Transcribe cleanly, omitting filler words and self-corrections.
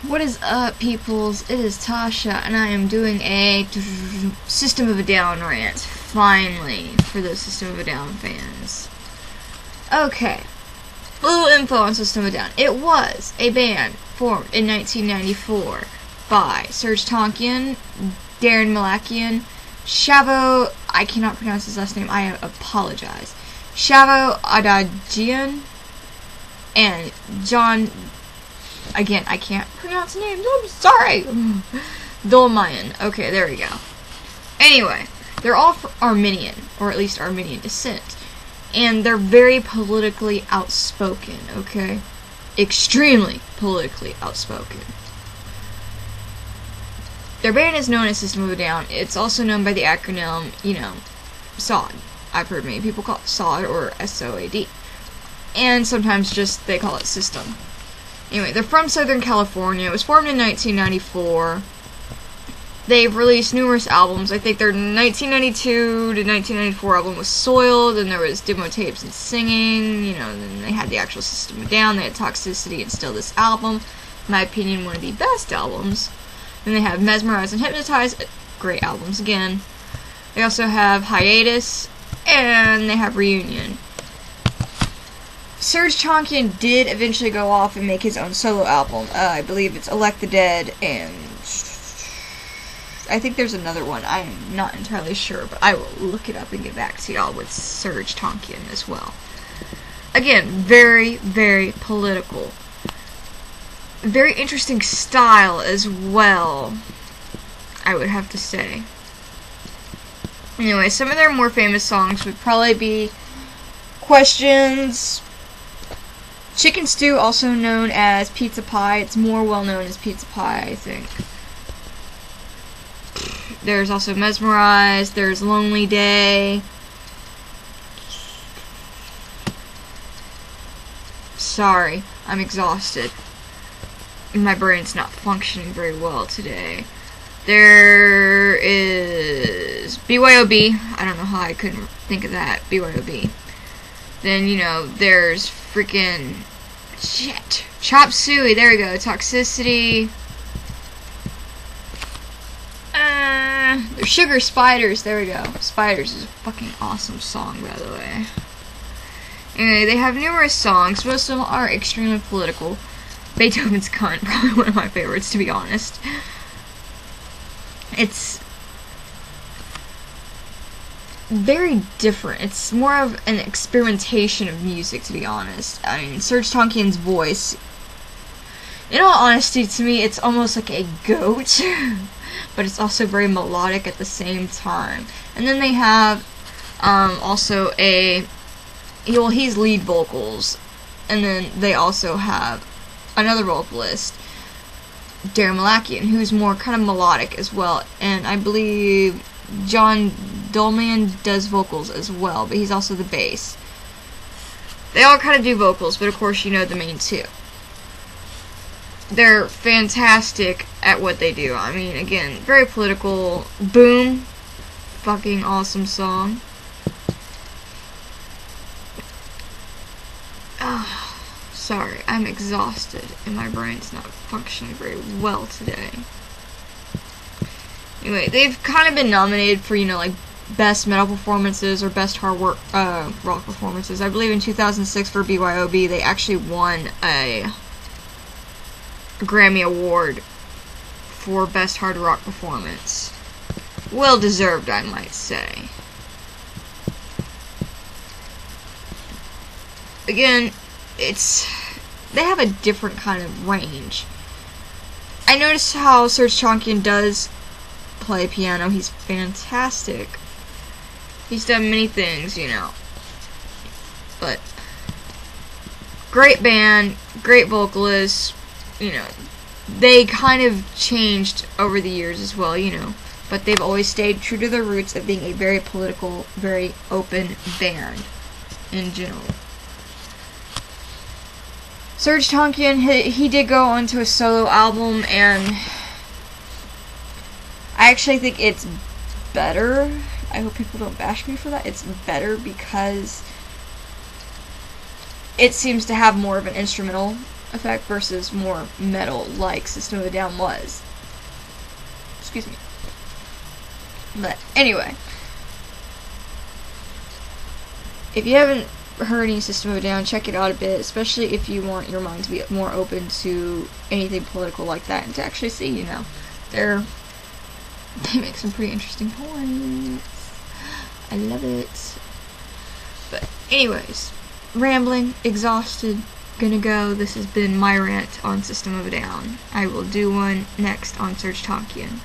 What is up, peoples? It is Tasha, and I am doing a System of a Down rant, finally, for those System of a Down fans. Okay, a little info on System of a Down. It was a band formed in 1994 by Serj Tankian, Darren Malakian, Shavo, I cannot pronounce his last name, I apologize, Shavo Adagian, and John... Again, I can't pronounce names, I'm sorry! Dolmayan. Okay, there we go. Anyway, they're all Armenian, or at least Armenian descent. And they're very politically outspoken, okay? Extremely politically outspoken. Their band is known as System of a Down. It's also known by the acronym, SOD. I've heard many people call it SOD or SOAD. And sometimes just they call it System. Anyway, they're from Southern California. It was formed in 1994. They've released numerous albums. I think their 1992 to 1994 album was Soiled, and there was demo tapes and singing, then they had the actual System of a Down, they had Toxicity, and still this album. In my opinion, one of the best albums. Then they have Mesmerize and Hypnotize, great albums again. They also have Hiatus, and they have Reunion. Serj Tankian did eventually go off and make his own solo album. I believe it's Elect the Dead, and I think there's another one. I am not entirely sure, but I will look it up and get back to y'all with Serj Tankian as well. Again, very, very political. Very interesting style as well, I would have to say. Anyway, some of their more famous songs would probably be Questions, Chicken Stew, also known as Pizza Pie. It's more well known as Pizza Pie, I think. There's also Mesmerize, there's Lonely Day. Sorry, I'm exhausted. My brain's not functioning very well today. There is BYOB. I don't know how I couldn't think of that. BYOB. Then, there's freaking... Shit. Chop Suey. There we go. Toxicity. There's Sugar Spiders. There we go. Spiders is a fucking awesome song, by the way. Anyway, they have numerous songs. Most of them are extremely political. Beethoven's Cunt, probably one of my favorites, to be honest. It's very different. It's more of an experimentation of music, to be honest. I mean, Serj Tankian's voice, in all honesty, to me, it's almost like a goat, but it's also very melodic at the same time. And then they have also he's lead vocals, and then they also have another vocalist, Darren Malakian, who's more kind of melodic as well, and I believe John Dolmayan does vocals as well, but he's also the bass. They all kind of do vocals, but of course the main two. They're fantastic at what they do. I mean, again, very political. Boom. Fucking awesome song. Sorry, I'm exhausted, and my brain's not functioning very well today. Anyway, they've kind of been nominated for, like, best metal performances or best hard rock performances. I believe in 2006 for BYOB, they actually won a Grammy Award for best hard rock performance. Well deserved, I might say. Again, they have a different kind of range. I noticed how Serj Tankian does play piano. He's fantastic. He's done many things, But great band, great vocalists, They kind of changed over the years as well, But they've always stayed true to their roots of being a very political, very open band in general. Serj Tankian, he did go on to a solo album, and I actually think it's better. I hope people don't bash me for that. It's better because it seems to have more of an instrumental effect versus more metal like System of a Down was. Excuse me. But anyway, if you haven't heard any System of a Down, check it out a bit, especially if you want your mind to be more open to anything political like that, and to actually see, you know, they make some pretty interesting points. I love it. But anyways, rambling, exhausted, gonna go. This has been my rant on System of a Down. I will do one next on Serge Tonkian.